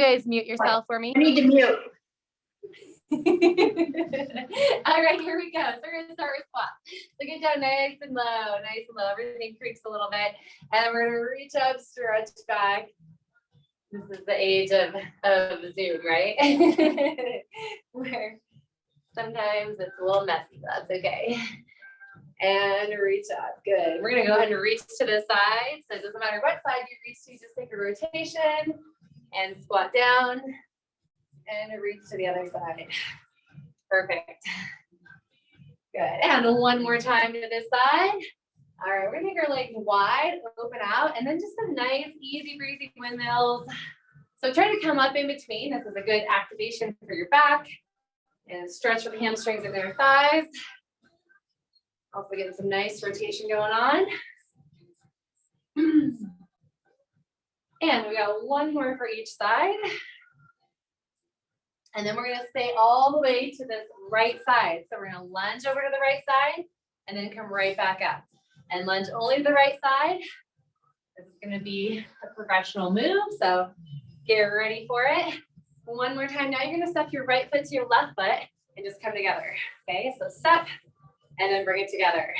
guys mute yourself for me? I need to mute. All right, here we go. So we're gonna start with squats. So get down nice and low, nice and low. Everything creaks a little bit. And then we're gonna reach up, stretch back. This is the age of Zoom, right? Where sometimes it's a little messy, but that's okay. And reach up. Good. We're gonna go ahead and reach to the side. So it doesn't matter what side you reach to, just take a rotation and squat down and reach to the other side. Perfect. Good. And one more time to this side. All right, we're gonna make our legs wide, open out, and then just some nice, easy breezy windmills. So try to come up in between. This is a good activation for your back and stretch for the hamstrings and their thighs. Also getting some nice rotation going on. And we got one more for each side. And then we're gonna stay all the way to this right side. So we're gonna lunge over to the right side and then come right back up. And lunge only to the right side. This is gonna be a professional move, so get ready for it. One more time. Now you're gonna step your right foot to your left foot and just come together. Okay, so step and then bring it together.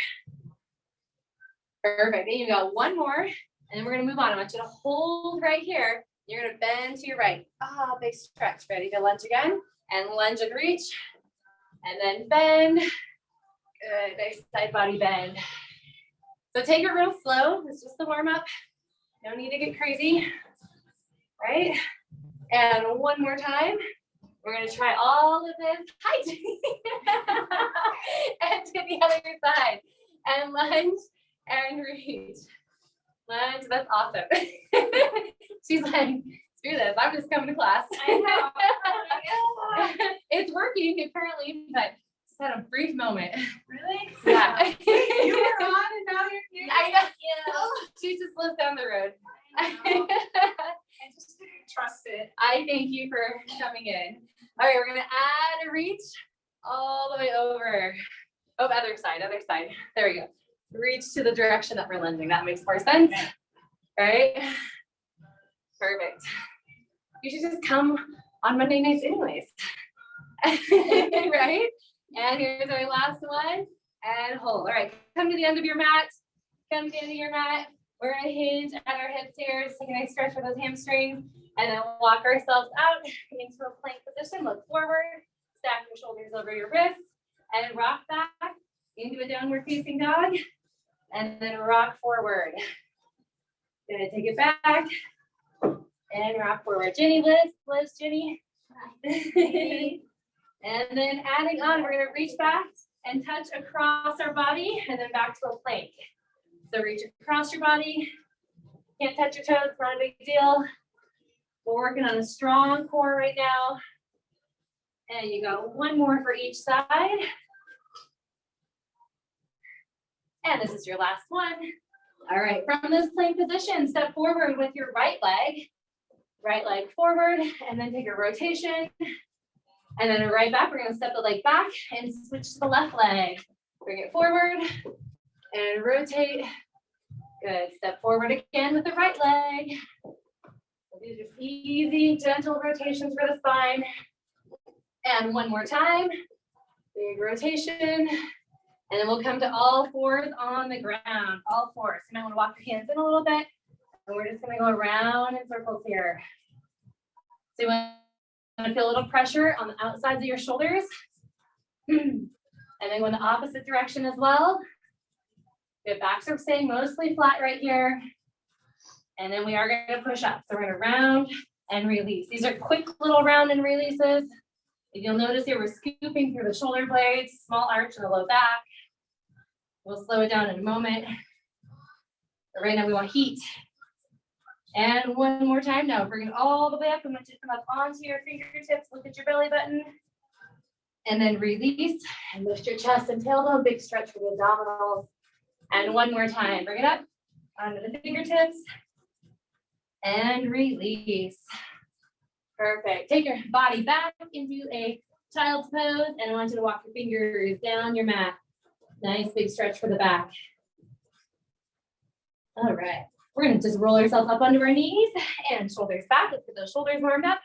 Perfect. Then you got one more, and then we're gonna move on. I want you to hold right here. You're gonna bend to your right. Ah, big stretch. Ready to lunge again? And lunge and reach. And then bend. Good, nice side body bend. So take it real slow. It's just the warm up. No need to get crazy, right? And one more time. We're gonna try all of this. Hi, Jenny. And to the other side. And lunge and reach. Lunge, that's awesome. She's like, screw this, I'm just coming to class. I know. It's working apparently, but just had a brief moment. Really? Yeah. You were on and now you're here. I know. Yeah. She just lives down the road. I just didn't trust it. I thank you for coming in. All right, we're gonna add a reach all the way over. Oh, other side. There we go. Reach to the direction that we're lunging. That makes more sense, right? Perfect. You should just come on Monday nights anyways, right? And here's our last one, and hold. All right, come to the end of your mat. Come to the end of your mat. We're gonna hinge at our hips here. Just take a nice stretch for those hamstrings, and then walk ourselves out into a plank position. Look forward, stack your shoulders over your wrists, and rock back into a downward facing dog, and then rock forward. Gonna take it back and rock forward. Jenny, Liz, Jenny. And then adding on, we're gonna reach back and touch across our body and then back to a plank. So reach across your body. Can't touch your toes, not a big deal. We're working on a strong core right now. And you got one more for each side. And this is your last one. All right, from this plank position, step forward with your right leg forward, and then take a rotation. And then right back, we're gonna step the leg back and switch to the left leg. Bring it forward and rotate. Good, step forward again with the right leg. These are just easy, gentle rotations for the spine. And one more time, big rotation. And then we'll come to all fours on the ground, all fours. You might want to walk your hands in a little bit. And we're just going to go around in circles here. So you want to feel a little pressure on the outsides of your shoulders. And then go in the opposite direction as well. Good, backs are staying mostly flat right here. And then we are going to push up. So we're going to round and release. These are quick little round and releases. If you'll notice here, we're scooping through the shoulder blades, small arch in the low back. We'll slow it down in a moment. But right now we want heat. And one more time now, bring it all the way up. I'm going to come up onto your fingertips, look at your belly button. And then release and lift your chest and tailbone, big stretch for the abdominals. And one more time, bring it up onto the fingertips and release. Perfect. Take your body back into a child's pose, and I want you to walk your fingers down your mat. Nice big stretch for the back. All right. We're going to just roll ourselves up onto our knees and shoulders back. Let's get those shoulders warmed up.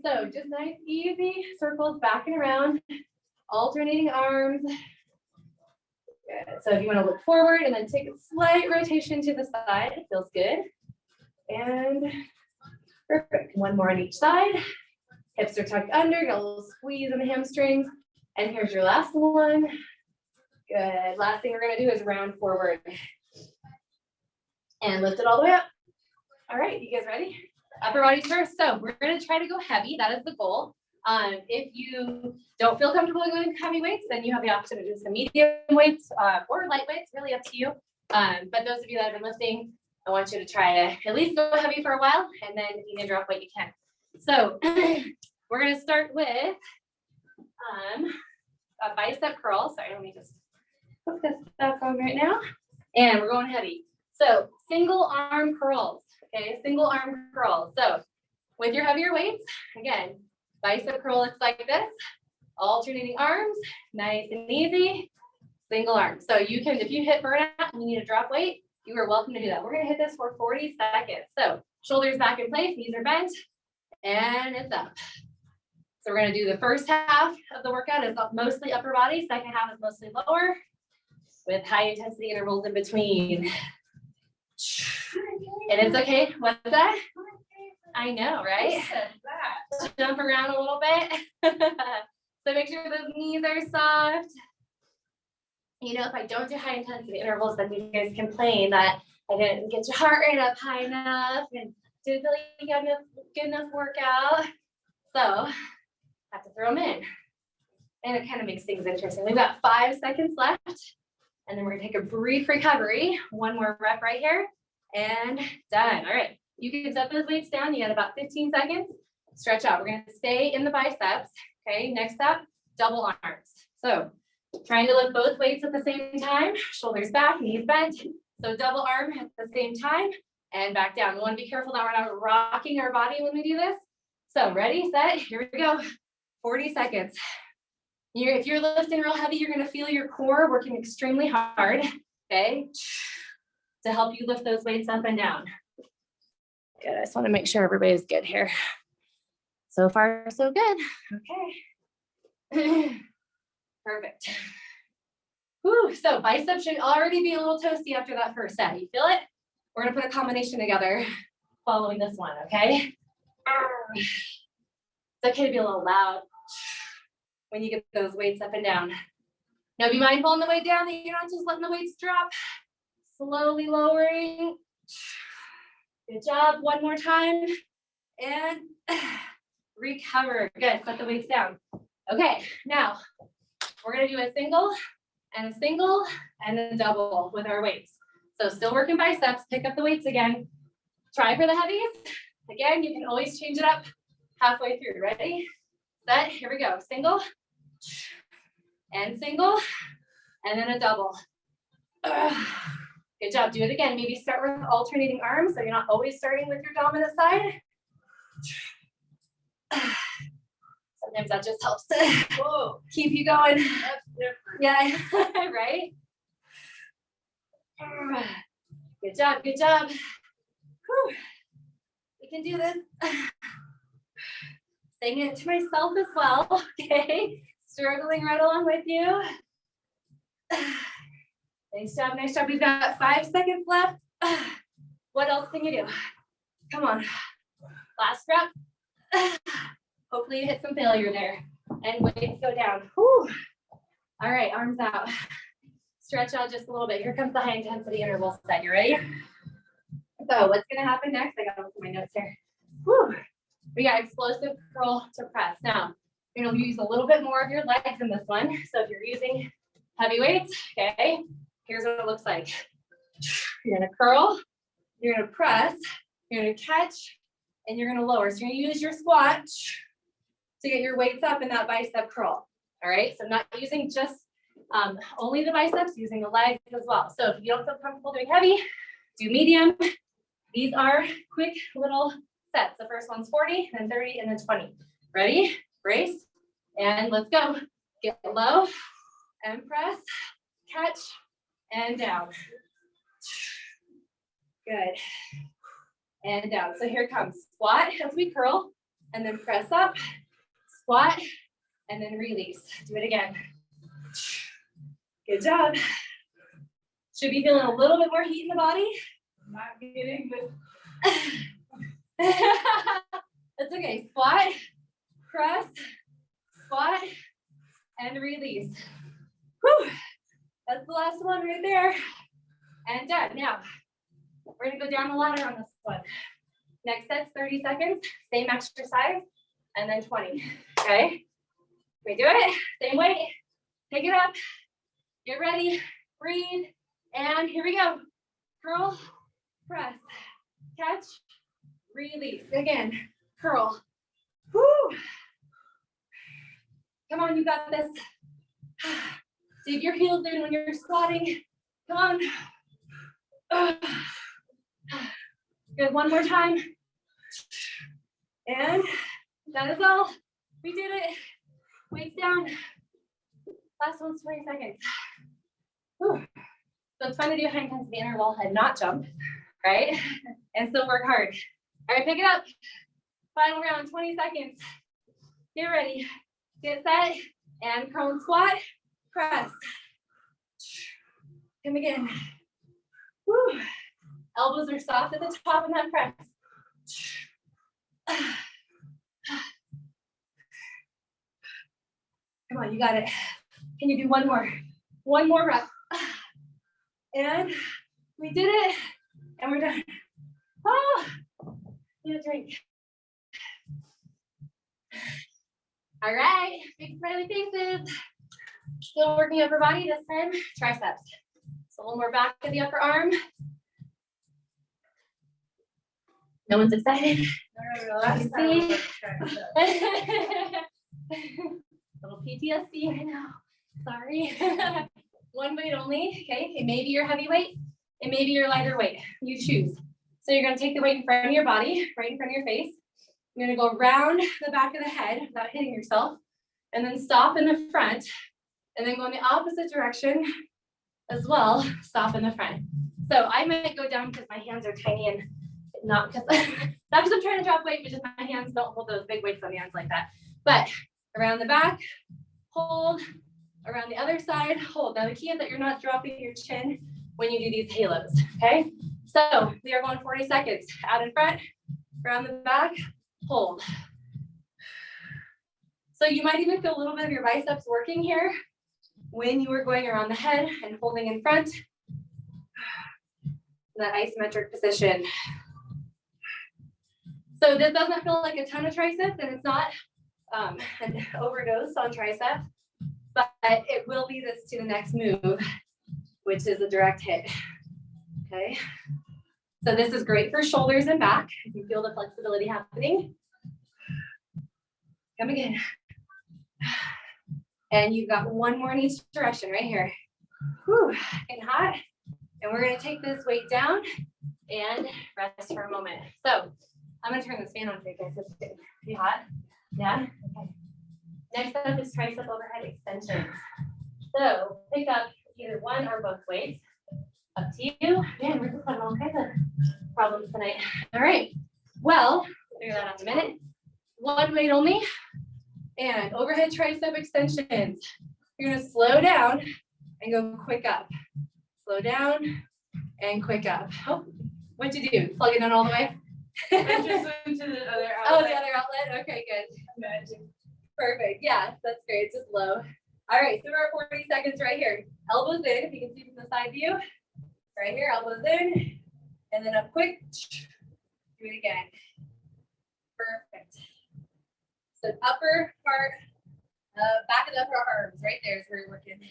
So just nice, easy circles back and around, alternating arms. Good. So if you want to look forward and then take a slight rotation to the side, it feels good. And perfect. One more on each side. Hips are tucked under, got a little squeeze in the hamstrings. And here's your last one. Good. Last thing we're going to do is round forward. And lift it all the way up. All right, you guys ready? Upper body first. So we're going to try to go heavy. That is the goal. If you don't feel comfortable going heavy weights, then you have the option to do some medium weights or light weights, really up to you. But those of you that have been lifting, I want you to try to at least go heavy for a while, and then if you can drop weight, you can. So we're going to start with a bicep curl. Sorry, let me just put this back on right now. And we're going heavy. So single arm curls, okay? Single arm curls. So with your heavier weights, again, bicep curl looks like this. Alternating arms, nice and easy. Single arm. So you can, if you hit burnout and you need to drop weight, you are welcome to do that. We're going to hit this for 40 seconds. So shoulders back in place, knees are bent, and it's up. So we're going to do the first half of the workout is mostly upper body. Second half is mostly lower with high intensity intervals in between. And it's okay. What's that? I know, right? Jump around a little bit. So make sure those knees are soft. You know, if I don't do high intensity intervals, then you guys complain that I didn't get your heart rate up high enough and didn't really get good enough workout. So have to throw them in. And it kind of makes things interesting. We've got 5 seconds left. And then we're gonna take a brief recovery. One more rep right here. And done. All right. You can set those weights down. You got about 15 seconds. Stretch out. We're gonna stay in the biceps. Okay, next up, double arms. So trying to lift both weights at the same time. Shoulders back, knees bent. So double arm at the same time and back down. We want to be careful that we're not rocking our body when we do this. So ready, set, here we go. 40 seconds. If you're lifting real heavy, you're going to feel your core working extremely hard, okay, to help you lift those weights up and down. Good, I just want to make sure everybody's good here. So far, so good. Okay. Perfect. Whew, so biceps should already be a little toasty after that first set. You feel it? We're going to put a combination together following this one, okay? It's okay to be a little loud when you get those weights up and down. Now be mindful on the way down that you're not just letting the weights drop. Slowly lowering. Good job. One more time. And recover. Good. Set the weights down. Okay. Now we're going to do a single and a double with our weights. So still working biceps. Pick up the weights again. Try for the heavies. Again, you can always change it up halfway through. Ready? Set. Here we go. Single and single and then a double. Good job. Do it again. Maybe start with alternating arms so you're not always starting with your dominant side. Sometimes that just helps to keep you going. That's different. Yeah, right? Good job. Good job. Whew. We can do this. Saying it to myself as well. Okay. Struggling right along with you. Nice job. Nice job. We've got 5 seconds left. What else can you do? Come on. Last rep. Hopefully you hit some failure there and weights go down. Whew. All right, arms out. Stretch out just a little bit. Here comes the high intensity interval set. You ready? So what's going to happen next? I got to look at my notes here. Whew. We got explosive curl to press. Now, you're going to use a little bit more of your legs in this one. So if you're using heavy weights, okay, here's what it looks like. You're going to curl, you're going to press, you're going to catch, and you're going to lower. So you're going to use your squat to get your weights up in that bicep curl. All right, so not using just only the biceps, using the legs as well. So if you don't feel comfortable doing heavy, do medium. These are quick little sets. The first one's 40, then 30, and then 20. Ready? Brace, and let's go. Get low and press, catch, and down. Good. And down. So here comes squat as we curl, and then press up, squat, and then release. Do it again. Good job. Should be feeling a little bit more heat in the body. Not getting this. That's okay. Squat, press, squat, and release. Whew. That's the last one right there. And done. Now, we're gonna go down the ladder on this one. Next set's 30 seconds, same exercise, and then 20, okay? We do it, same weight, pick it up, get ready, breathe, and here we go. Curl, press, catch, release. Again, curl. Woo. Come on, you got this. Dig your heels in when you're squatting. Come on. Good, one more time. And that is all. We did it. Weights down. Last one's 20 seconds. Whew. So it's fun to do high intensity interval and not jump, right? And still work hard. All right, pick it up. Final round, 20 seconds. Get ready. Get set. And curl and squat. Press. Come again. Woo. Elbows are soft at the top and then press. Come on, you got it. Can you do one more? One more rep. And we did it. And we're done. Oh, need a drink. All right, big smiley faces. Still working upper body, this time triceps. So a little more back of the upper arm. No one's excited. No, last time I was Little PTSD, I know. Sorry. One weight only, okay? It may be your heavy weight, it may be your lighter weight. You choose. So you're gonna take the weight in front of your body, right in front of your face. You're gonna go around the back of the head without hitting yourself, and then stop in the front, and then go in the opposite direction as well, stop in the front. So I might go down because my hands are tiny and not because I'm trying to drop weight, but just my hands don't hold those big weights on the hands like that. But around the back, hold, around the other side, hold. Now the key is that you're not dropping your chin when you do these halos, okay? So we are going 40 seconds. Out in front, around the back, hold. So you might even feel a little bit of your biceps working here when you are going around the head and holding in front. That isometric position. So this doesn't feel like a ton of triceps, and it's not an overdose on tricep, but it will lead us to the next move, which is a direct hit, okay? So this is great for shoulders and back. If you feel the flexibility happening. Come again. And you've got one more in each direction right here. Whew, getting hot. And we're gonna take this weight down and rest for a moment. So I'm gonna turn this fan on for you guys. It's pretty hot. Yeah? Okay. Next up is tricep overhead extensions. So pick up either one or both weights. Up to you. Man, we're just having all kinds of problems tonight. All right. Well, we'll figure that out in a minute. One weight only. And overhead tricep extensions. You're gonna slow down and go quick up. Slow down and quick up. Oh, what'd you do? Plug it in all the way? I just went to the other outlet. Oh, the other outlet? Okay, good. Imagine. Perfect. Yeah, that's great. It's just low. All right, so we're at 40 seconds right here. Elbows in, if you can see from the side view. Right here, elbows in. And then up quick. Do it again. Perfect. So upper part, back of the upper arms, right there is where you're working. If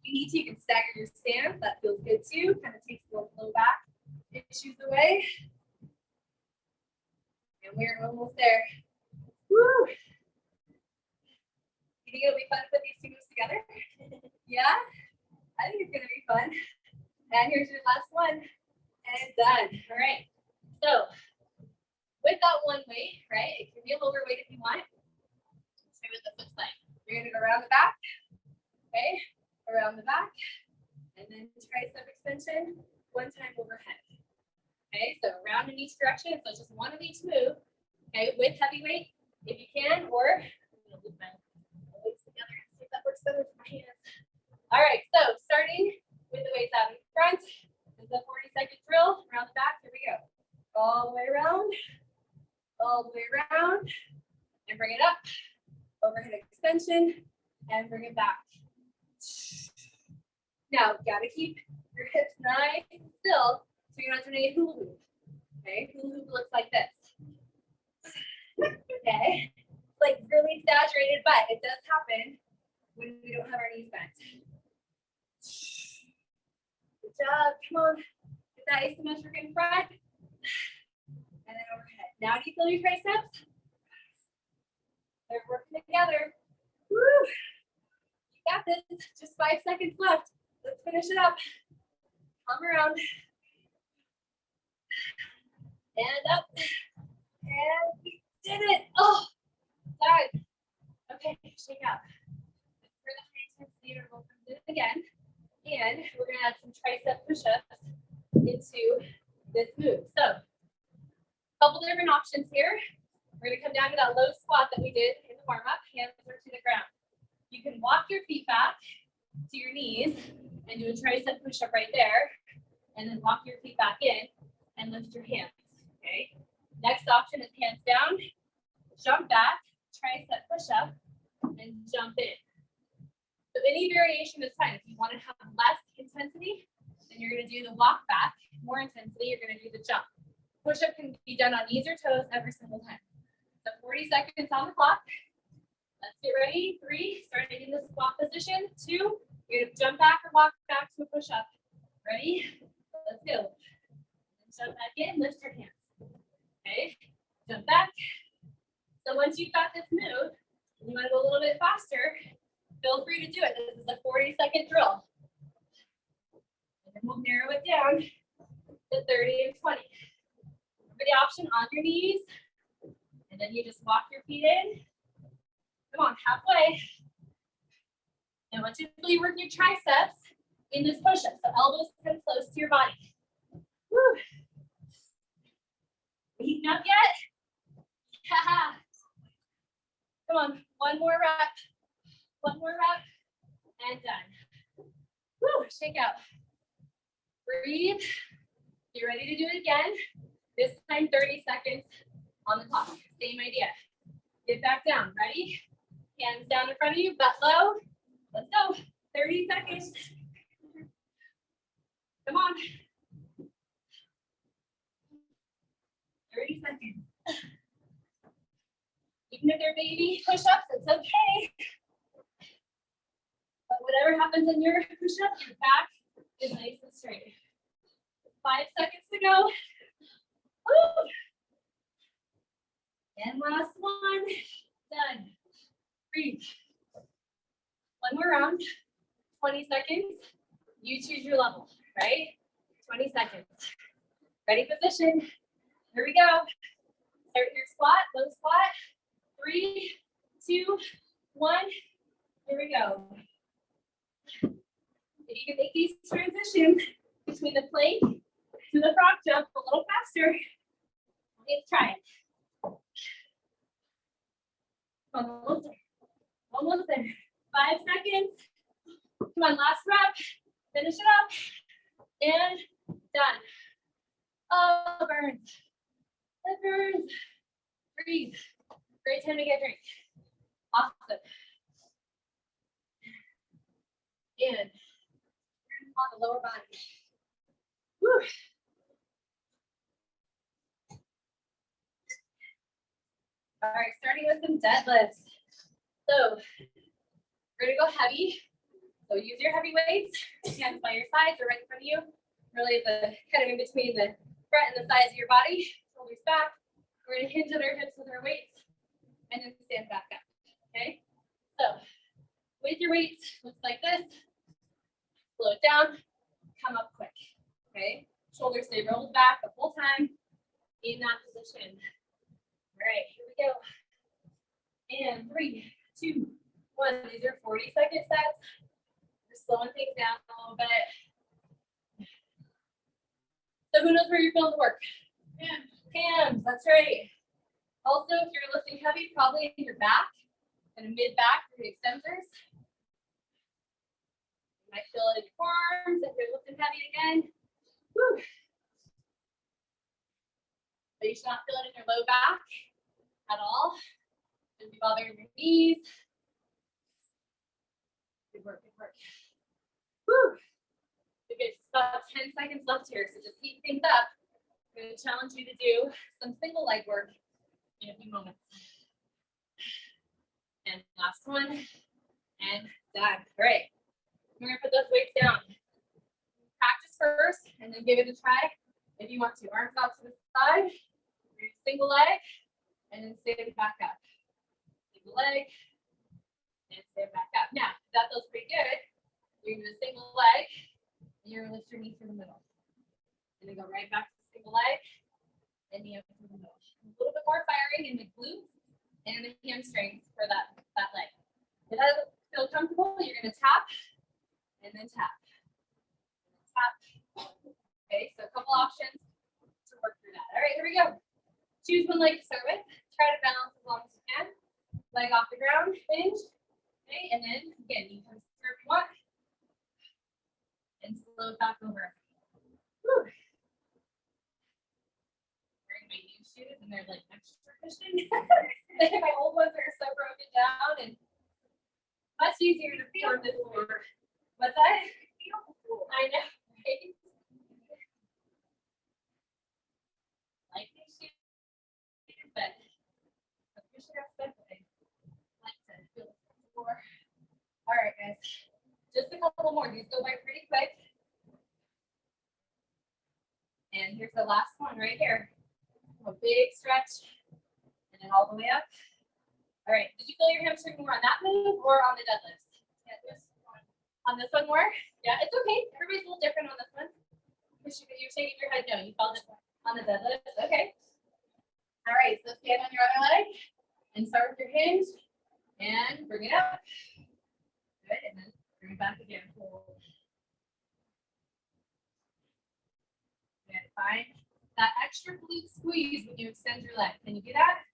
you need to, you can stagger your stance. That feels good too. Kind of takes the low back issues away. And we're almost there. Woo! You think it'll be fun to put these two moves together? Yeah? I think it's gonna be fun. And here's your last one. And done. All right. So with that one weight, right? It can be a lower weight if you want. Same with the flip side. You're gonna go around the back. Okay? Around the back. And then tricep extension. One time overhead. Okay, so around in each direction. So it's just one of each move. Okay, with heavy weight if you can, or I'm gonna loop my weights together and see if that works better for my hands. All right, so starting with the weights out in front. This is a 40-second drill around the back. Here we go. All the way around, all the way around, and bring it up. Overhead extension, and bring it back. Now, gotta keep your hips nice and still, so you're not doing a hula hoop. Okay, hula hoop looks like this. Okay, it's like really exaggerated, but it does happen when we don't have our knees bent. Good job, come on. Get that asymmetric in front. And then overhead. Now do you feel your triceps? They're working together. Woo! You got this. Just 5 seconds left. Let's finish it up. Come around. And up. And we did it. Oh, done. Okay, shake out. For the high intensity interval comes in again. And we're going to add some tricep push-ups into this move. So, a couple different options here. We're going to come down to that low squat that we did in the warm-up. Hands are to the ground. You can walk your feet back to your knees and do a tricep push-up right there. And then walk your feet back in and lift your hands. Okay. Next option is hands down, jump back, tricep push-up, and jump in. So any variation is fine. If you want to have less intensity, then you're going to do the walk back. More intensity, you're going to do the jump. Push-up can be done on knees or toes every single time. So 40 seconds on the clock. Let's get ready. 3, starting in the squat position. 2, you're going to jump back or walk back to a push-up. Ready? Let's go. And jump back in, lift your hands. Okay, jump back. So once you've got this move, you want to go a little bit faster, feel free to do it. This is a 40-second drill. And then we'll narrow it down to 30 and 20. Remember the option on your knees, and then you just walk your feet in. Come on, halfway. And once you really work your triceps in this push-up, so elbows come close to your body. Woo. Heating up yet? Come on, one more rep. One more rep, and done. Woo, shake out. Breathe. Get ready to do it again. This time 30 seconds on the clock. Same idea. Get back down. Ready? Hands down in front of you, butt low. Let's go. 30 seconds. Come on. 30 seconds. Even if they're baby push-ups, it's okay. But whatever happens in your push-up, your back is nice and straight. 5 seconds to go. Woo. And last one. Done. Breathe. One more round. 20 seconds. You choose your level, right? 20 seconds. Ready, position. Here we go. Start your squat, low squat. 3, 2, 1. Here we go. If you can make these transitions between the plank to the frog jump a little faster, let's try it. Almost there. Almost there. 5 seconds. Come on, last rep. Finish it up. And done. Oh, it burns. It burns. Breathe. Great time to get a drink. Awesome. And on the lower body. Woo. All right, starting with some deadlifts. So we're gonna go heavy. So use your heavy weights, hands by your sides or right in front of you. Really the kind of in between the front and the sides of your body. Shoulders back. We're gonna hinge at our hips with our weights and then stand back up. Okay. So with your weights, looks like this. Slow it down. Come up quick. Okay. Shoulders stay rolled back the whole time in that position. All right, here we go. And 3, 2, 1. These are 40-second sets. We're slowing things down a little bit. So So who knows where you're feeling the work? Hands, that's right. Also, if you're lifting heavy, probably in your back and mid-back for the extensors. You might feel it in your forearms if you're lifting heavy again. Woo. But you should not feel it in your low back at all. Shouldn't be bothering your knees. Good work, good work. Woo. Okay, just about 10 seconds left here, so just heat things up. I'm going to challenge you to do some single leg work in a few moments. And last one, and done. All right, we're going to put those weights down. Practice first, and then give it a try. If you want to, arms out to the side, single leg, and then stand back up. Single leg, and stand back up. Now, if that feels pretty good, you're going to do a single leg, and you're going to lift your knee through the middle. And then go right back to single leg, and knee up through the middle. A little bit more firing in the glutes and the hamstrings for that leg. If that doesn't feel comfortable, you're going to tap, and then tap. Tap. Okay, so a couple options to work through that. All right, here we go. Choose one leg to start with. Try to balance as long as you can. Leg off the ground, hinge. Okay, and then again, you can start if you want. And slow it back over. Whew. Wearing my new shoes, and they're like extra cushion. My old ones are so broken down and much easier to feel this floor. What's that? I know. Right? Like these shoes, but I wish I got stuck with it. Like to feel the floor. All right, guys. Just a couple more. These go by pretty quick. And here's the last one right here. A big stretch. And then all the way up. All right. Did you feel your hamstring more on that move or on the deadlift? Yeah, this one. On this one more? Yeah, it's okay. Everybody's a little different on this one. You're shaking your head. No, you felt it on the deadlift. Okay. All right. So stand on your other leg and start with your hinge and bring it up. Good. And then bring it back again. Hold. Good. Find that extra glute squeeze when you extend your leg. Can you do that?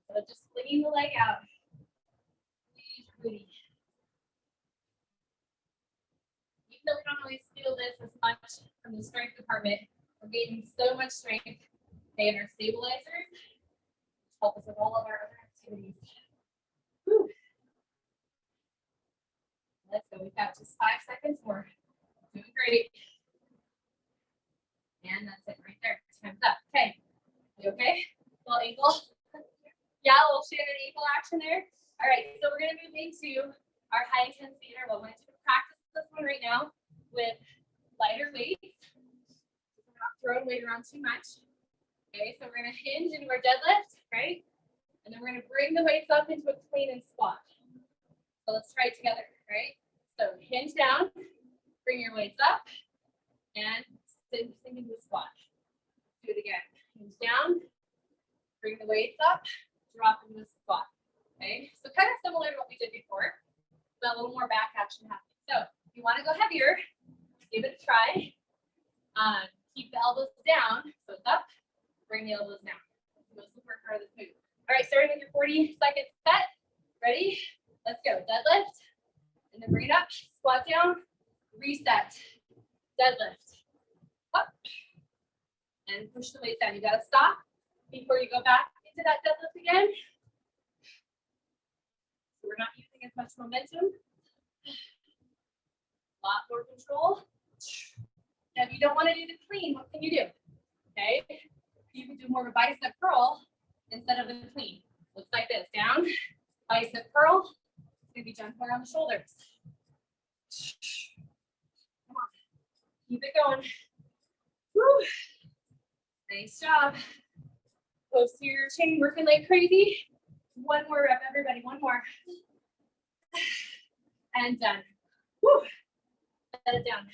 So just flinging the leg out. Squeeze your booty. Even though we don't always feel this as much from the strength department, we're gaining so much strength. They have our stabilizers, which help us with all of our other activities. Whew. Let's go. We've got just 5 seconds more. Doing great. And that's it right there. Time's up. Okay. You okay? Little ankle. Yeah, a little Shannon ankle action there. All right. So we're going to move into our high intensity interval. We're going to practice this one right now with lighter weights. We're not throwing weight around too much. Okay. So we're going to hinge into our deadlift, right? And then we're going to bring the weights up into a clean and squat. So let's try it together, right? So hinge down, bring your weights up, and sink into a squat. Do it again. Hinge down, bring the weights up, drop into a squat. Okay, so kind of similar to what we did before, but a little more back action happening. So if you want to go heavier, give it a try. Keep the elbows down, so it's up, bring the elbows down. That's the most important part of this move. All right, starting with your 40-second set. Ready? Let's go. Deadlift, and then bring it up, squat down, reset, deadlift, up, and push the weights down. You got to stop before you go back into that deadlift again. So we're not using as much momentum. A lot more control. Now, if you don't want to do the clean, what can you do? Okay, you can do more of a bicep curl instead of the clean. Looks like this. Down, bicep curl. It's going to be gentler on the shoulders. Come on. Keep it going. Woo. Nice job. Posterior chain working like crazy. One more rep, everybody. One more. And done. Woo. Set it down.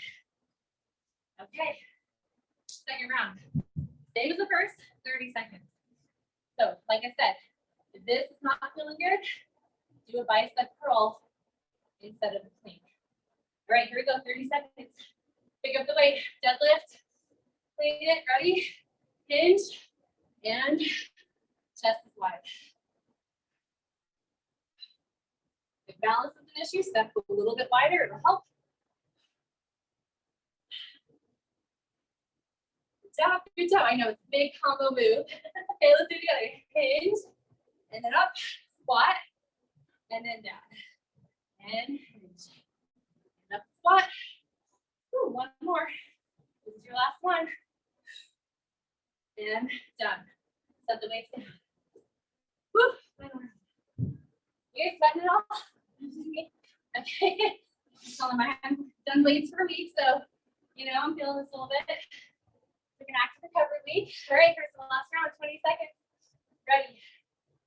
Okay. Second round. Same as the first, 30 seconds. So, like I said, if this is not feeling good, do a bicep curl instead of a clean. All right, here we go, 30 seconds. Pick up the weight, deadlift, clean it, ready, hinge, and chest is wide. If balance is an issue, step a little bit wider, it'll help. Good job, good job. I know it's a big combo move. Okay, let's do it together. Hinge, and then up, squat, and then down. And hinge. And up, squat. Ooh, one more. This is your last one. And done. Set the weights down. Woo, final round. You guys sweating it all? Okay. I'm telling my I've done weights for a week, so you know I'm feeling this a little bit. Like an active recovery week. All right, here's the last round, 20 seconds. Ready.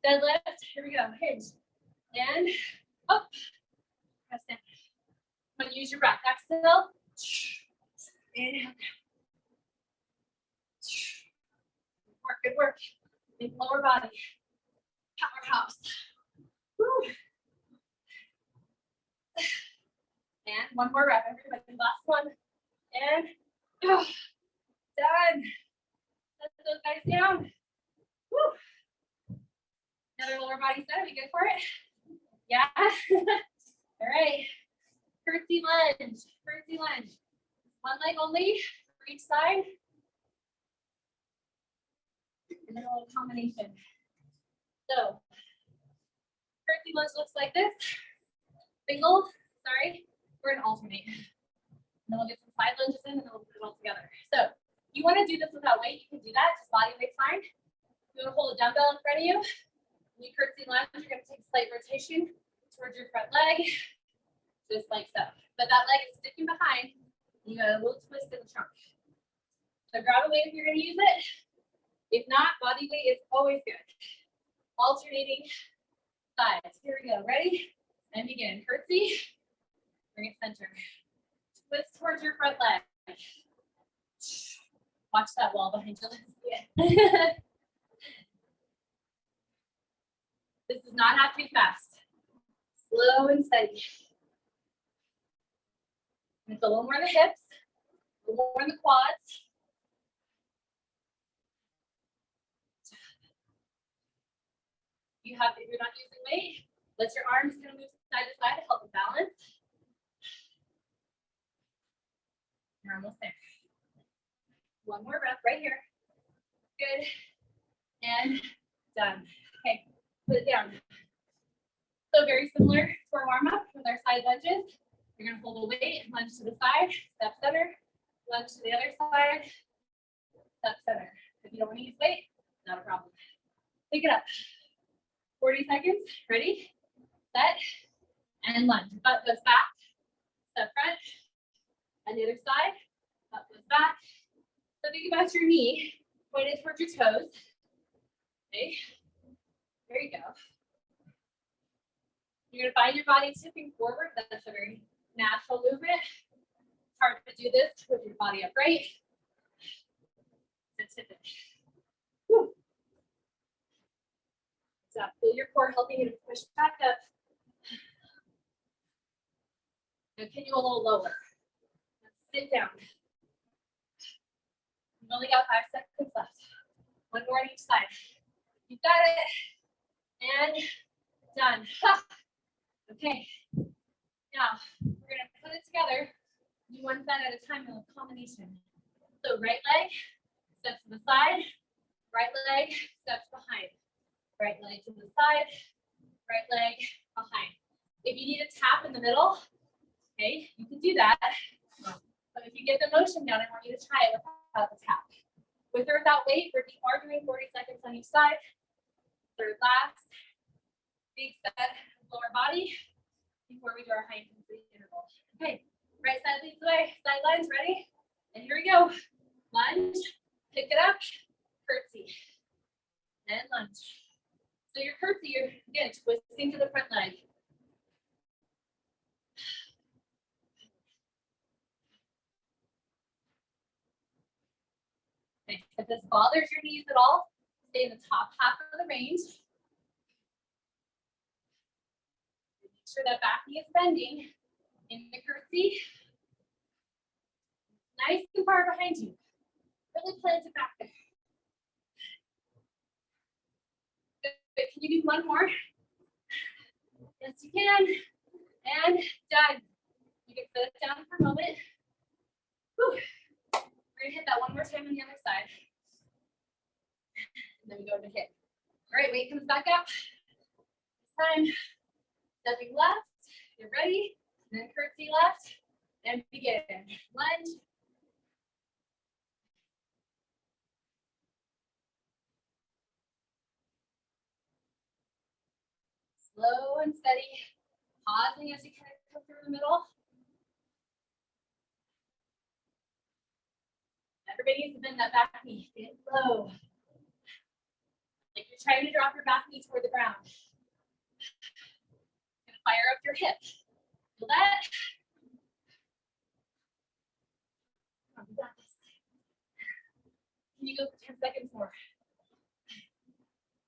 Deadlift. Here we go. Hinge. And up. Press down. I'm gonna use your breath. Exhale. Inhale. Work, good work. Big lower body. Powerhouse. Woo. And one more rep, everybody. Last one. And done. Let those guys down. Woo. Another lower body set. Are we good for it? Yeah. All right. Curtsy lunge. Curtsy lunge. One leg only for each side. And then a little combination. So, curtsy lunge looks like this. Single, sorry, we're gonna alternate. And then we'll get some side lunges in and then we'll put it all together. So, you wanna do this without weight, you can do that, just body weight's fine. You wanna hold a dumbbell in front of you. When you curtsy lunge, you're gonna take a slight rotation towards your front leg, just like so. But that leg is sticking behind, you got a little twist in the trunk. So grab a weight if you're gonna use it. If not, body weight is always good. Alternating sides. Here we go. Ready? And begin. Curtsy. Bring it center. Twist towards your front leg. Watch that wall behind you. This does not have to be fast. Slow and steady. And a little more in the hips, a little more in the quads. If you're not using weight, let your arms kind of move side to side to help with balance. You're almost there. One more rep right here. Good. And done. Okay, put it down. So very similar to our warm-up with our side lunges. You're gonna hold a weight, lunge to the side, step center, lunge to the other side, step center. If you don't want to use weight, not a problem. Pick it up. 40 seconds. Ready, set, and lunge. Butt goes back, step front, and the other side, butt goes back. So think about your knee pointed towards your toes. Okay, there you go. You're gonna find your body tipping forward. That's a very natural movement. It's hard to do this with your body upright. And tip it. Woo. So feel your core helping you to push back up. Now can you a little lower? Let's sit down. You've only got 5 seconds left. One more on each side. You got it. And done. Okay. Now we're gonna put it together. Do one side at a time in a combination. So right leg steps to the side, right leg steps behind. Right leg to the side, right leg behind. If you need a tap in the middle, okay, you can do that. But if you get the motion down, I want you to try it without the tap. With or without weight, we are doing 40 seconds on each side. Third last, big set of lower body before we do our high intensity interval. Okay, right side leads the way, side lunge, ready? And here we go. Lunge, pick it up, curtsy, and lunge. So your curtsy, you're again twisting to the front leg. Okay. If this bothers your knees at all, stay in the top half of the range. Make sure that back knee is bending in the curtsy. Nice and far behind you. Really plant it back there. Good. Can you do one more? Yes, you can. And done. You can set it down for a moment. Whew. We're gonna hit that one more time on the other side. And then we go to HIIT. All right, weight comes back up. This time, stepping left. You're ready. And then curtsy left. And begin. Lunge. Slow and steady. Pausing as you kind of come through the middle. Everybody needs to bend that back knee. Get low. Like you're trying to drop your back knee toward the ground. Gonna fire up your hip. Feel that? Come on, you got this. Can you go for 10 seconds more?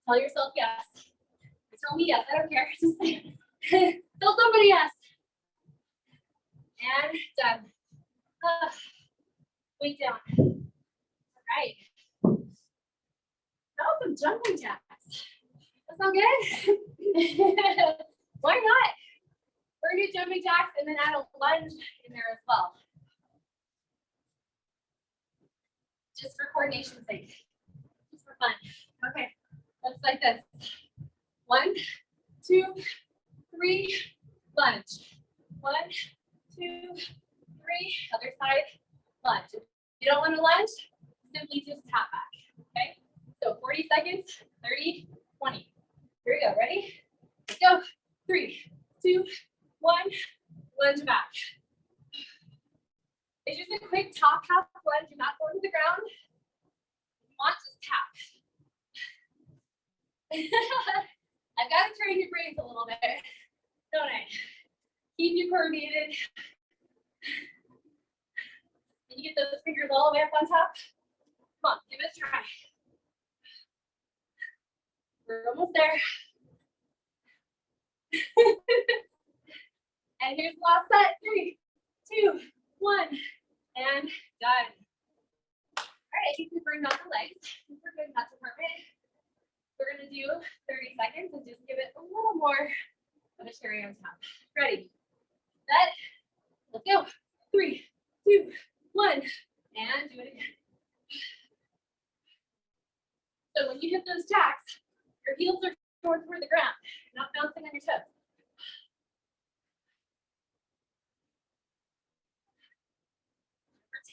Tell yourself yes. Tell me yes. I don't care. Just say it. Tell somebody yes. And done. Weight down. All right. That was some jumping jacks. That sound good? Why not? We're gonna do jumping jacks and then add a lunge in there as well. Just for coordination's sake. Just for fun. Okay. Looks like this. 1, 2, 3, lunge. 1, 2, 3, other side, lunge. If you don't want to lunge, simply just tap back, okay? So 40 seconds, 30, 20. Here we go, ready? Let's go. 3, 2, 1, lunge back. It's just a quick top half lunge. You're not going to the ground. If you want, just tap. I've got to train your brains a little bit, don't I? Keep you coordinated. Can you get those fingers all the way up on top? Come on, give it a try. We're almost there. And here's the last set. 3, 2, 1, and done. All right, I think we bring down the legs. We're good in that department. We're gonna do 30 seconds and just give it a little more of a cherry on top. Ready, set, let's go. 3, 2, 1, and do it again. So when you hit those jacks, your heels are toward the ground, not bouncing on your toes.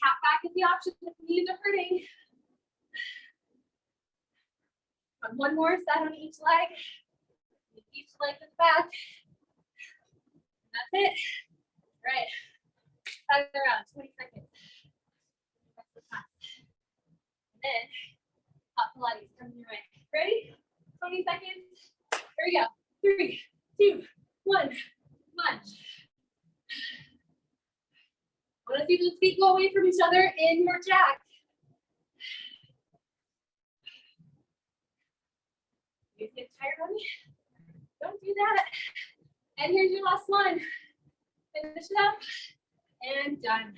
Tap back is the option if the knees are hurting. One more set on each leg. Each leg is back. And that's it. All right. Time around 20 seconds. That's the time. And then hot Pilates coming your way. Ready? 20 seconds. Here we go. 3, 2, 1. Lunge. Want to see those feet go away from each other in your jack. You get tired of me? Don't do that. And here's your last one. Finish it up. And done.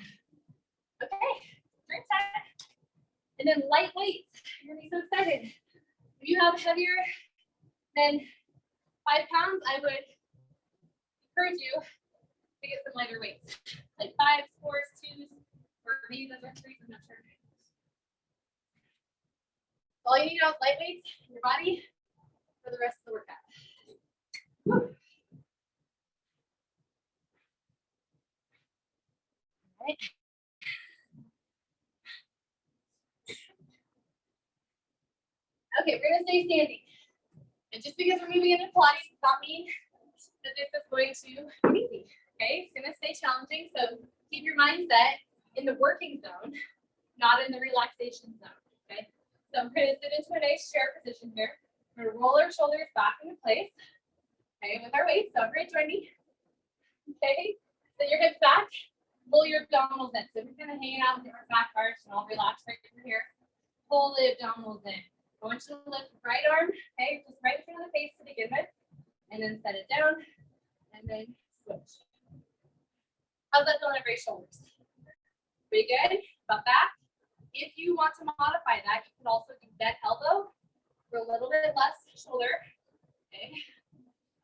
Okay, drink time. And then light weights. You're gonna be so excited. If you have heavier than 5 pounds, I would encourage you to get some lighter weights. Like 5s, 4s, 2s, or maybe those are 3s, I'm not sure. All you need now is light weights in your body for the rest of the workout. Woo. All right. Okay, we're gonna stay standing. And just because we're moving into Pilates does not mean that this is going to be easy. Okay, it's gonna stay challenging. So keep your mindset in the working zone, not in the relaxation zone. Okay. So I'm gonna sit into a nice chair position here. We're gonna roll our shoulders back into place. Okay, with our weights. So everybody join me. Okay, set your hips back, pull your abdominals in. So we're kind of hanging out with our back arch and I'll relax right over here. Pull the abdominals in. I want you to lift the right arm, okay, just right in front of the face to begin with, and then set it down, and then switch. How's that feeling over your shoulders? Pretty good. Butt back. If you want to modify that, you can also do bent elbow for a little bit less shoulder. Okay,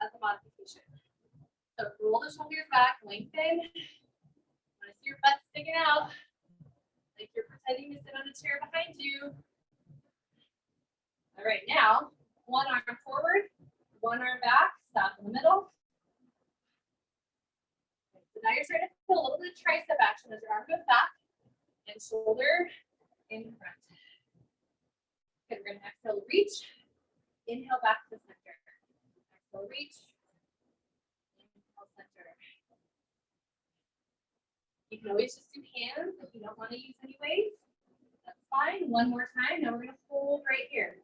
that's a modification. So roll the shoulders back, lengthen. Want to see your butt sticking out, like you're pretending to sit on a chair behind you. All right, now one arm forward, one arm back, stop in the middle. So now you're starting to feel a little bit of tricep action as your arm goes back and shoulder in front. Okay, we're gonna exhale, reach, inhale back to the center. Exhale, reach, inhale, center. You can always just do hands if you don't want to use any weights. That's fine. One more time. Now we're gonna hold right here.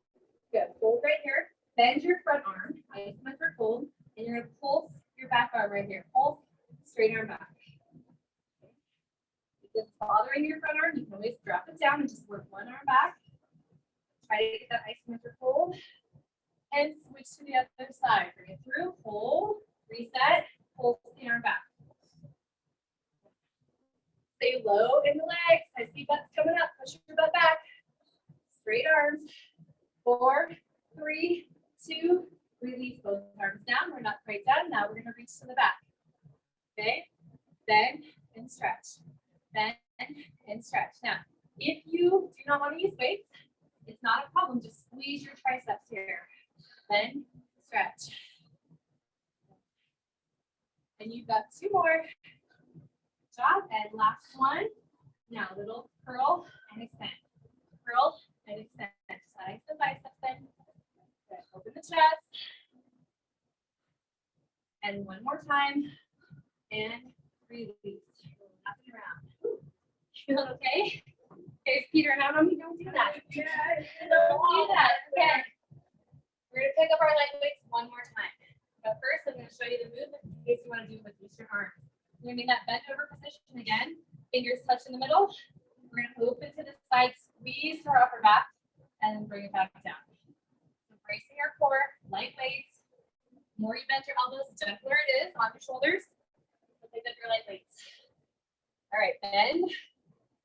Good. Hold right here. Bend your front arm. Isometric hold, and you're gonna pulse your back arm right here. Pulse, straight arm back. If it's bothering your front arm, you can always drop it down and just work one arm back. Try to get that isometric hold, and switch to the other side. Bring it through. Hold. Reset. Pulse the arm back. Stay low in the legs. I see butts coming up. Push your butt back. Straight arms. 4, 3, 2. Release both arms down. We're not quite done. Now we're going to reach to the back. Okay. Bend and stretch. Bend and stretch. Now, if you do not want to use weights, it's not a problem. Just squeeze your triceps here. Bend, stretch. And you've got 2 more. Job. And last one. Now little curl and extend. Curl and extend. Side the biceps in. Good. Open the chest. And one more time. And release. Up and around. Feel okay? Okay, Peter, how come you don't do that? Don't do that. Okay. We're gonna pick up our light weights one more time. But first, I'm gonna show you the movement in case you want to do it with just your arms. We're gonna make that bent over position again. Fingers touch in the middle. We're gonna open to the side, squeeze our upper back, and then bring it back down. So bracing our core, light weights. The more you bend your elbows, the gentler it is on your shoulders. But pick up your light weights. All right, bend,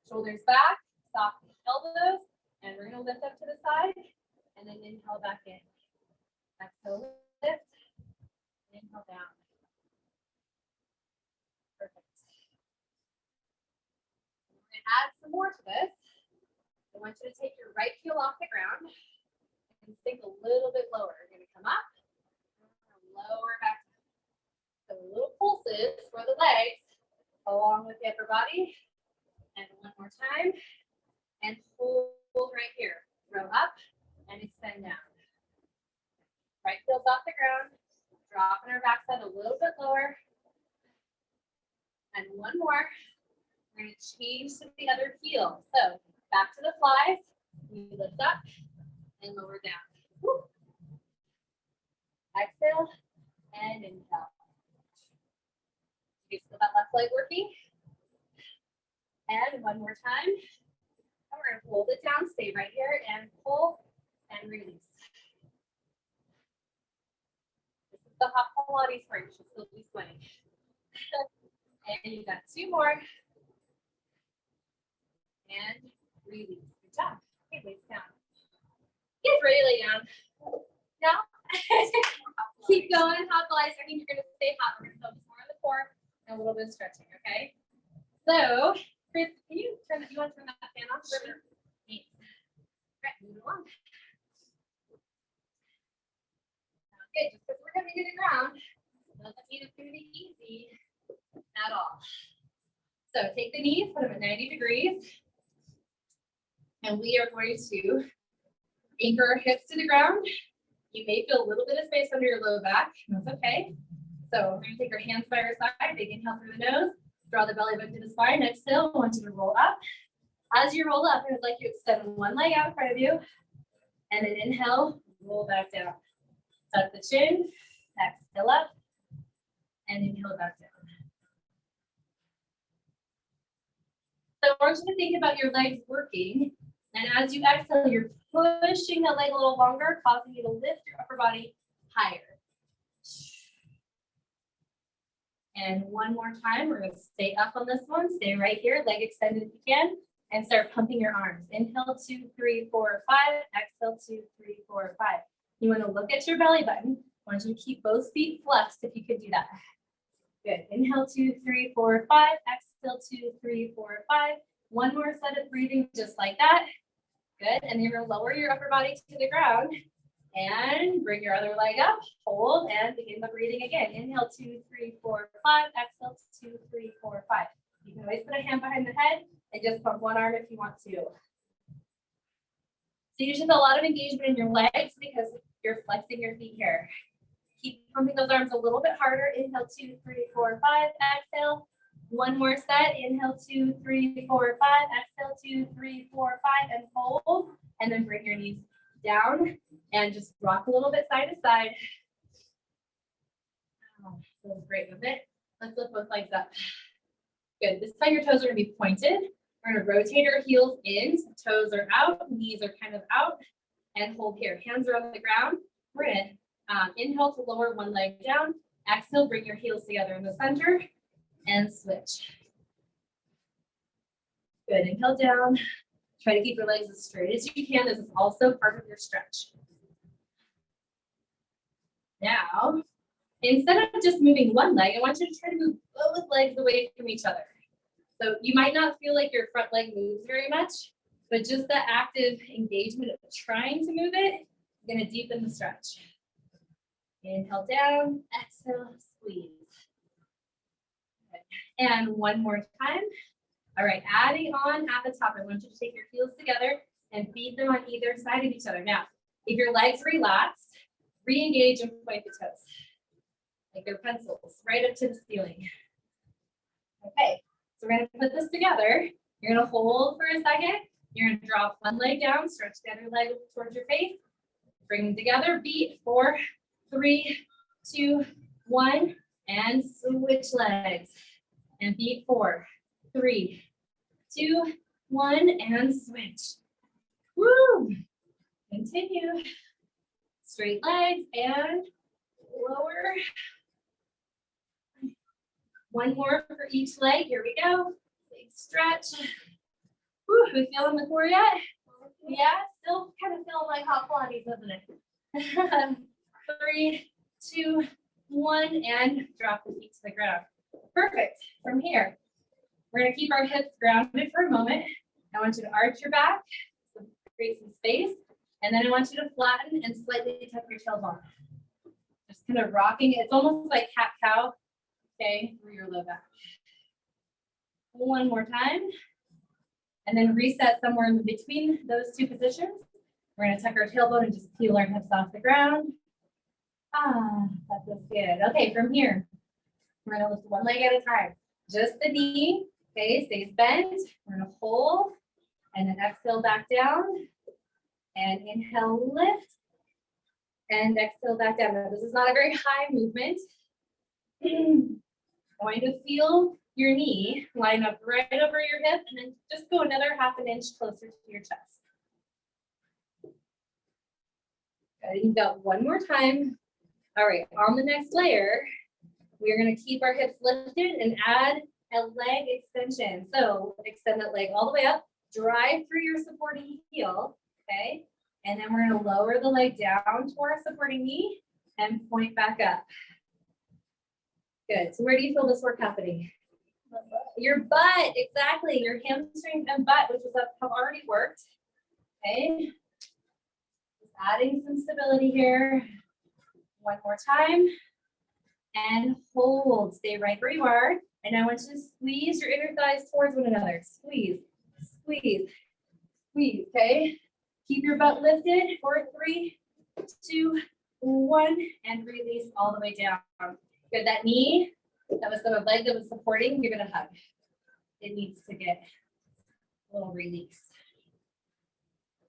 shoulders back, soft elbows, and we're gonna lift up to the side, and then inhale back in. Exhale, lift, inhale down. Perfect. We're going to add some more to this. I want you to take your right heel off the ground and sink a little bit lower. You're going to come up, lower back. So little pulses for the legs along with the upper body. And one more time. And hold right here. Row up and extend down. Right heel's off the ground. Dropping our backside a little bit lower. And one more. We're going to change to the other heel. So back to the flies. We lift up and lower down. Woo. Exhale and inhale. You feel that left leg working. And one more time. And we're going to hold it down. Stay right here and pull and release. This is the hot Pilates part. You should still be sweating. And you got 2 more. And release. Good job. Okay, weights down. Get ready to lay down. No? Keep going. Hot Pilates. I think you're going to stay hot. We're going to focus more on the core and a little bit of stretching, okay? So, Chris, can you turn that? You want to turn that fan off? Sure. Thanks. All right, move along. Okay, just because we're going to be to the ground doesn't mean it's going to be easy at all. So take the knees, put them at 90 degrees. And we are going to anchor our hips to the ground. You may feel a little bit of space under your low back. That's okay. So we're going to take our hands by our side. Big inhale through the nose. Draw the belly button to the spine. Exhale. I want you to roll up. As you roll up, I would like you to extend one leg out in front of you. And then inhale, roll back down. Tuck the chin. Exhale up. And inhale back down. So I want you to think about your legs working. And as you exhale, you're pushing the leg a little longer, causing you to lift your upper body higher. And one more time, we're gonna stay up on this one. Stay right here, leg extended if you can, and start pumping your arms. Inhale, 2, 3, 4, 5. Exhale, 2, 3, 4, 5. You wanna look at your belly button. I want you to keep both feet flexed if you could do that. Good. Inhale, 2, 3, 4, 5. Exhale, 2, 3, 4, 5. One more set of breathing just like that. Good. And you're gonna lower your upper body to the ground and bring your other leg up. Hold and begin the breathing again. Inhale, 2, 3, 4, 5. Exhale, 2, 3, 4, 5. You can always put a hand behind the head and just pump one arm if you want to. So you should feel a lot of engagement in your legs because you're flexing your feet here. Keep pumping those arms a little bit harder. Inhale, 2, 3, 4, 5. Exhale. One more set. Inhale, 2, 3, 4, 5. Exhale, 2, 3, 4, 5, and hold. And then bring your knees down and just rock a little bit side to side. Oh, feels great movement. Let's lift both legs up. Good. This time your toes are going to be pointed. We're going to rotate our heels in. So toes are out, knees are kind of out, and hold here. Hands are on the ground. We're going to inhale to lower one leg down. Exhale, bring your heels together in the center and switch. Good. Inhale down. Try to keep your legs as straight as you can. This is also part of your stretch. Now, instead of just moving one leg, I want you to try to move both legs away from each other. So you might not feel like your front leg moves very much, but just the active engagement of trying to move it is going to deepen the stretch. Inhale down, exhale, squeeze. And one more time. All right, adding on at the top, I want you to take your heels together and feed them on either side of each other. Now, if your legs relax, re-engage and point the toes. Like they're pencils, right up to the ceiling. Okay, so we're gonna put this together. You're gonna hold for a second. You're gonna drop one leg down, stretch the other leg towards your face. Bring them together, beat 4, 3, 2, 1, and switch legs. And beat 4, 3, 2, 1, and switch. Woo! Continue. Straight legs and lower. One more for each leg. Here we go. Big stretch. Woo, we feeling the core yet? Yeah, still kind of feeling like hot Pilates, isn't it? 3, 2, 1, and drop the feet to the ground. Perfect. From here, we're going to keep our hips grounded for a moment. I want you to arch your back, so create some space, and then I want you to flatten and slightly tuck your tailbone. Just kind of rocking it. It's almost like cat-cow, okay, through your low back. One more time, and then reset somewhere in between those two positions. We're going to tuck our tailbone and just peel our hips off the ground. That feels good. Okay, from here, we're going to lift one leg at a time. Just the knee, okay, stays bent. We're going to hold, and then exhale back down. And inhale, lift. And exhale back down. Now, this is not a very high movement. I want you to feel your knee line up right over your hip, and then just go another ½ an inch closer to your chest. Good. You've got one more time. All right, on the next layer, we're going to keep our hips lifted and add a leg extension. So extend that leg all the way up, drive through your supporting heel, okay? And then we're going to lower the leg down to our supporting knee and point back up. Good. So where do you feel this work happening? Your butt, exactly. Your hamstrings and butt, which have already worked. Okay. Just adding some stability here. One more time. And hold. Stay right where you are. And I want you to squeeze your inner thighs towards one another. Squeeze, squeeze, squeeze. Okay. Keep your butt lifted for 3, 2, 1, and release all the way down. Good. That knee, that was the leg that was supporting, give it a hug. It needs to get a little release.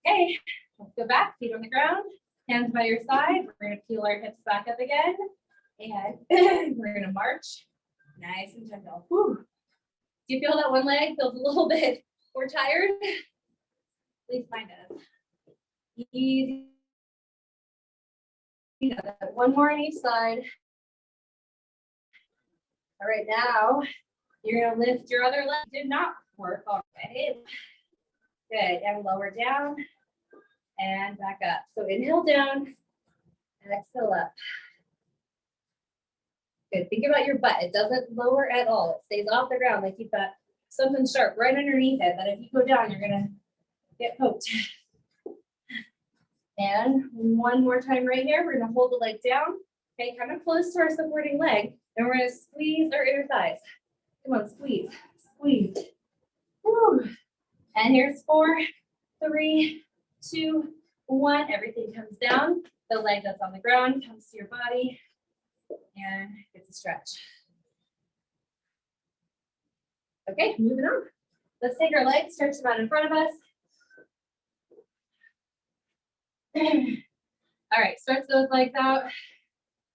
Okay, let's go back, feet on the ground, hands by your side. We're going to peel our hips back up again, and we're going to march nice and gentle. Whew. Do you feel that one leg feels a little bit more tired? At least mine does. Easy. One more on each side. All right, now you're gonna lift your other leg. Did not work already. Good, and lower down and back up. So inhale down, exhale up. Good, think about your butt. It doesn't lower at all. It stays off the ground like you've got something sharp right underneath it, that if you go down, you're gonna get poked. And one more time right here, we're gonna hold the leg down, okay, kind of close to our supporting leg, and we're gonna squeeze our inner thighs. Come on, squeeze, squeeze. Woo. And here's 4, 3, 2, 1. Everything comes down. The leg that's on the ground comes to your body and gets a stretch. Okay, moving on. Let's take our legs, stretch them out in front of us. All right, stretch those legs out.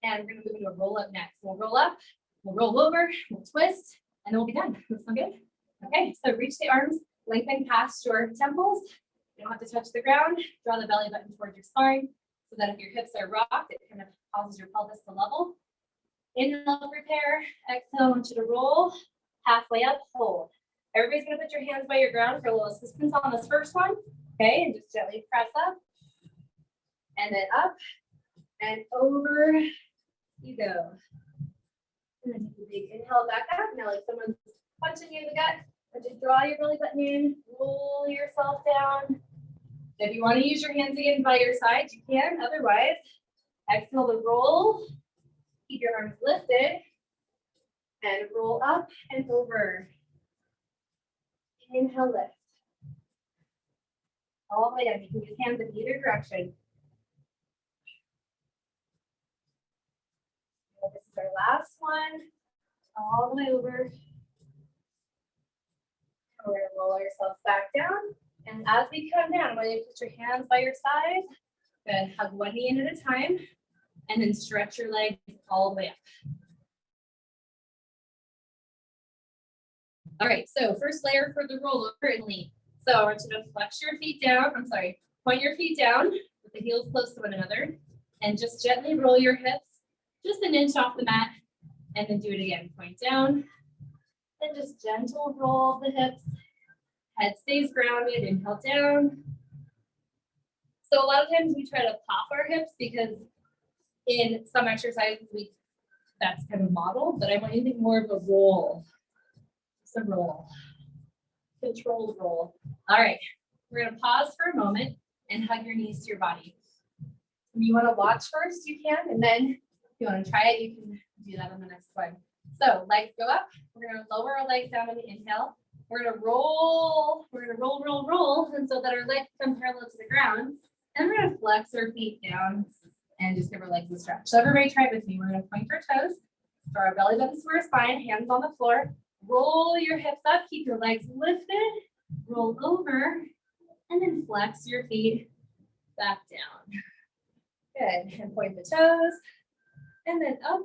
And we're gonna move into a roll up next. We'll roll up, we'll roll over, we'll twist, and then we'll be done. That sound good? Okay, so reach the arms, lengthen past your temples. You don't have to touch the ground. Draw the belly button towards your spine so that if your hips are rocked, it kind of causes your pelvis to level. Inhale, prepare. Exhale, I want you to roll. Halfway up, hold. Everybody's gonna put your hands by your ground for a little assistance on this first one. Okay, and just gently press up. And then up and over you go. And then take a big inhale back up. Now like someone's punching you in the gut. And just draw your belly button in, roll yourself down. If you want to use your hands again by your side, you can. Otherwise, exhale to roll. Keep your arms lifted. And roll up and over. Inhale, lift. All the way up. You can use hands in either direction. This is our last one. All the way over. We're going to roll yourselves back down. And as we come down, when you put your hands by your side, good. Hug one knee in at a time. And then stretch your legs all the way up. All right, so first layer for the rollover and lean. So I want you to flex your feet down. Point your feet down with the heels close to one another. And just gently roll your hips just an inch off the mat. And then do it again. Point down. And just gentle roll the hips. Head stays grounded. Inhale down. So a lot of times we try to pop our hips because in some exercises that's kind of modeled, but I want you to think more of a roll. Just a roll. Controlled roll. All right. We're going to pause for a moment and hug your knees to your body. If you want to watch first, you can, and then if you want to try it, you can do that on the next one. So legs go up. We're going to lower our legs down on the inhale. We're going to roll. We're going to roll, roll, roll, and so that our legs come parallel to the ground. And we're going to flex our feet down and just give our legs a stretch. So everybody try it with me. We're going to point our toes, draw our belly button to our spine, hands on the floor. Roll your hips up, keep your legs lifted, roll over, and then flex your feet back down. Good, and point the toes, and then up.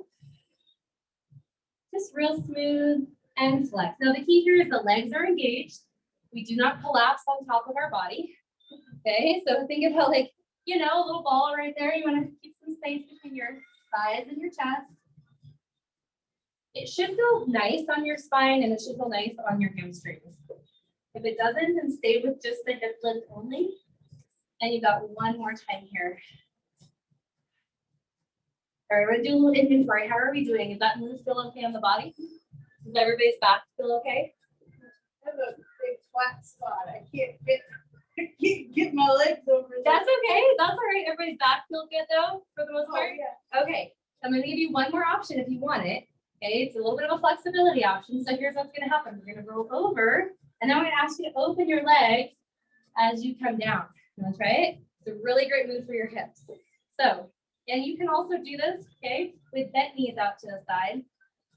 Just real smooth and flex. Now the key here is the legs are engaged. We do not collapse on top of our body. Okay, so think about like, you know, a little ball right there. You want to keep some space between your thighs and your chest. It should feel nice on your spine and it should feel nice on your hamstrings. If it doesn't, then stay with just the hip lift only. And you got one more time here. All right, we're gonna do a little inventory. How are we doing? Is that move still okay on the body? Is everybody's back still okay? I have a big flat spot. I can't get my legs over there. That's okay. That's all right. Everybody's back feel good though, for the most part? Yeah. Okay, I'm gonna give you one more option if you want it. Okay, it's a little bit of a flexibility option. So here's what's gonna happen. We're gonna roll over, and then I'm gonna ask you to open your legs as you come down. That's right. It's a really great move for your hips. So, and you can also do this, okay, with bent knees out to the side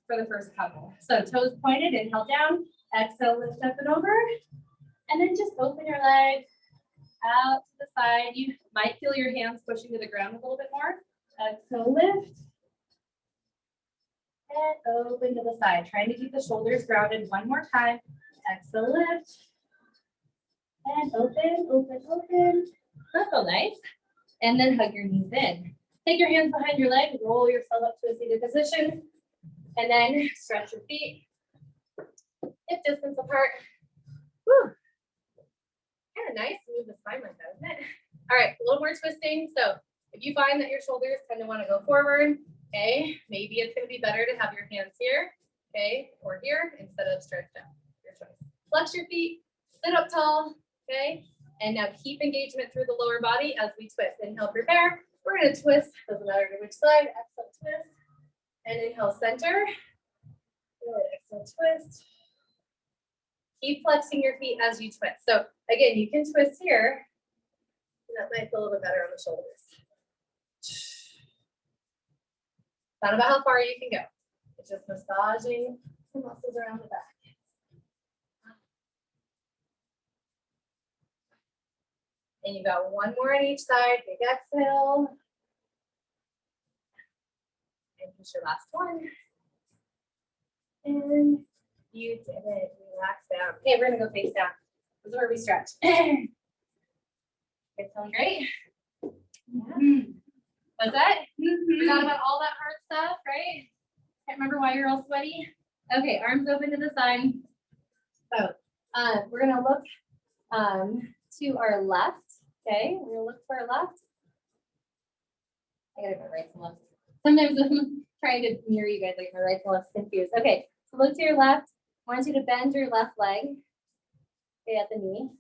for the first couple. So toes pointed, inhale down, exhale, lift up and over, and then just open your legs out to the side. You might feel your hands pushing to the ground a little bit more. Exhale, lift. And open to the side, trying to keep the shoulders grounded one more time. Exhale, lift. And open, open, open. That's so nice. And then hug your knees in. Take your hands behind your leg, roll yourself up to a seated position. And then stretch your feet, hip distance apart. Woo. Kind of nice to move the spine like that, isn't it? All right, a little more twisting. So if you find that your shoulders tend to want to go forward, okay, maybe it's going to be better to have your hands here, okay, or here instead of stretched out. Your choice. Flex your feet, sit up tall, okay, and now keep engagement through the lower body as we twist. Inhale, prepare. We're going to twist. Doesn't matter which side. Exhale, twist. And inhale, center. Good. Exhale, twist. Keep flexing your feet as you twist. So again, you can twist here. And that might feel a little bit better on the shoulders. It's not about how far you can go. It's just massaging the muscles around the back. And you got one more on each side. Big exhale. And here's your last one. And you did it. Relax down. Okay, we're gonna go face down. This is where we stretch. It's feeling great. Yeah. What's that? Forgot about all that hard stuff, right? Can't remember why you're all sweaty. Okay, arms open to the side. So we're gonna look to our left. Okay, we're gonna look to our left. I gotta go right and left. Sometimes I'm trying to mirror you guys, like my right and left's confused. Okay, so look to your left. I want you to bend your left leg, okay, at the knee.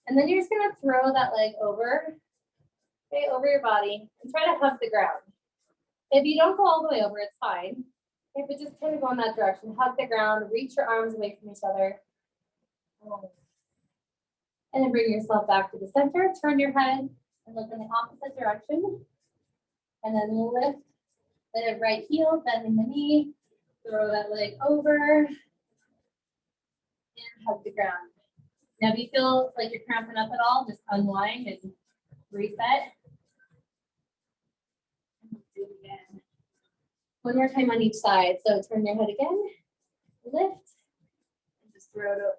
And then you're just gonna throw that leg over, okay, over your body and try to hug the ground. If you don't go all the way over, it's fine. Okay, but just kind of go in that direction. Hug the ground, reach your arms away from each other. And then bring yourself back to the center, turn your head and look in the opposite direction. And then lift the right heel, bending the knee, throw that leg over, and hug the ground. Now, if you feel like you're cramping up at all, just unwind and reset. And let's do it again. One more time on each side. So turn your head again, lift, and just throw it over.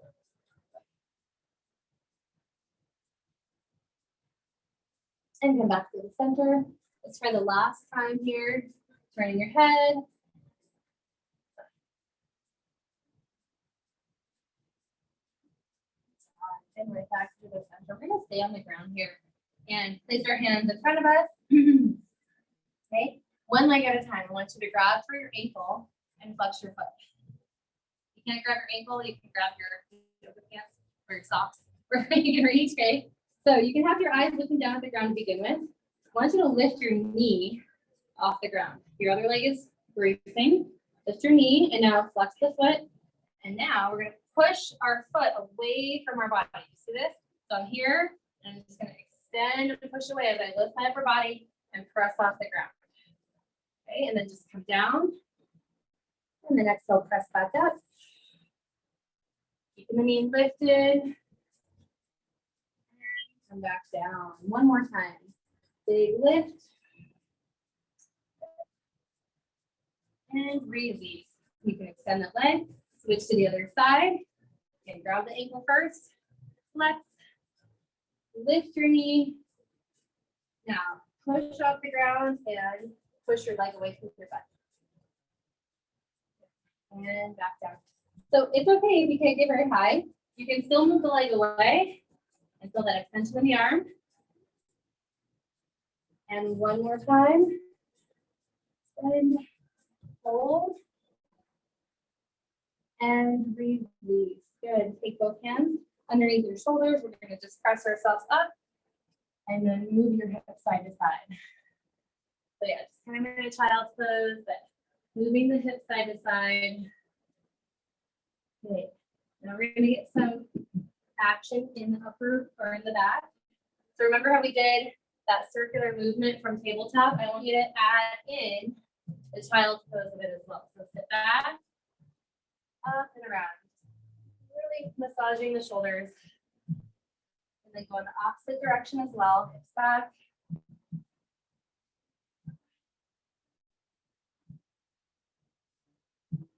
And come back to the center. Let's try the last time here. Turning your head. And right back to the center. We're going to stay on the ground here and place our hands in front of us. Okay, one leg at a time. I want you to grab for your ankle and flex your foot. You can't grab your ankle, you can grab your yoga pants or your socks, wherever you can reach, okay? So you can have your eyes looking down at the ground to begin with. I want you to lift your knee off the ground. Your other leg is bracing. Lift your knee and now flex the foot. And now we're going to push our foot away from our body. You see this? So I'm here and I'm just going to extend and push away as I lift my upper body and press off the ground. Okay, and then just come down. And then exhale, press back up. Keeping the knee lifted. And come back down. One more time. Big lift. And release. You can extend that leg. Switch to the other side. And grab the ankle first. Flex. Lift your knee. Now push off the ground and push your leg away from your butt. And back down. So it's okay if you can't get very high. You can still move the leg away and feel that extension in the arm. And one more time. And hold. And release. Good. Take both hands underneath your shoulders. We're going to just press ourselves up and then move your hips side to side. So yeah, just kind of in a child's pose, but moving the hips side to side. Okay. Now we're going to get some action in the upper or in the back. So remember how we did that circular movement from tabletop? I want you to add in the child's pose of it as well. So sit back, up and around. Really massaging the shoulders. And then go in the opposite direction as well. Hips back.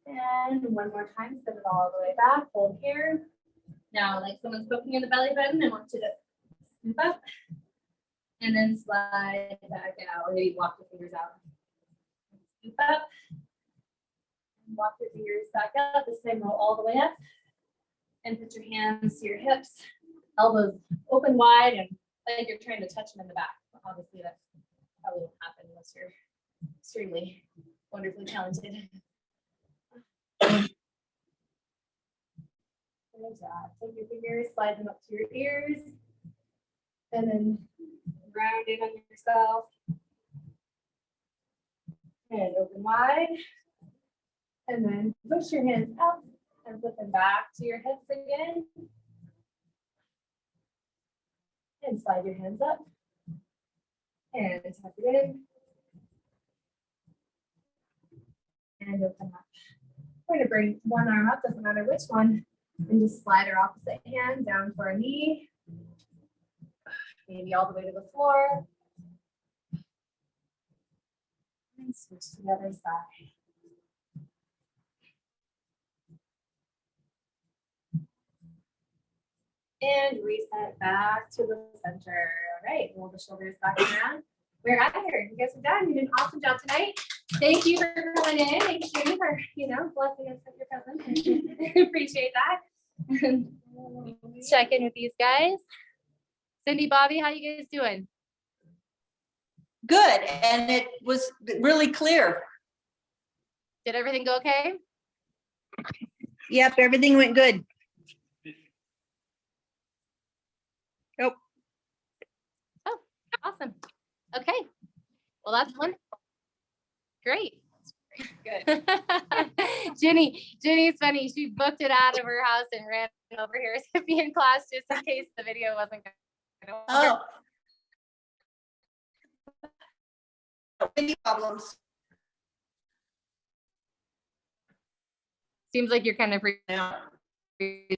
And one more time, send it all the way back. Hold here. Now, like someone's poking in the belly button, I want you to scoop up and then slide back out, or maybe walk the fingers out. Scoop up Walk your fingers back up. This time roll all the way up. And put your hands to your hips, elbows open wide and like you're trying to touch them in the back. Obviously, that probably won't happen unless you're extremely wonderfully talented. Good job. Take your fingers, slide them up to your ears, and then round in on yourself. And open wide. And then push your hands up and put them back to your hips again. And slide your hands up. And tuck it in. And open up. We're going to bring one arm up, doesn't matter which one, and just slide our opposite hand down to our knee. Maybe all the way to the floor. And switch to the other side. And reset back to the center. All right, roll the shoulders back around. We're out of here. You guys are done. You did an awesome job tonight. Thank you for coming in. Thank you for, blessing us with your presence. Appreciate that. Check in with these guys. Cindy, Bobby, how you guys doing? Good, and it was really clear. Did everything go okay? Yep, everything went good. Nope. Oh, awesome. Okay. Well, that's wonderful. Great. Good. Jenny's funny. She booked it out of her house and ran over here to be in class just in case the video wasn't going to work. Oh. Any problems? Seems like you're kind of Yeah. free.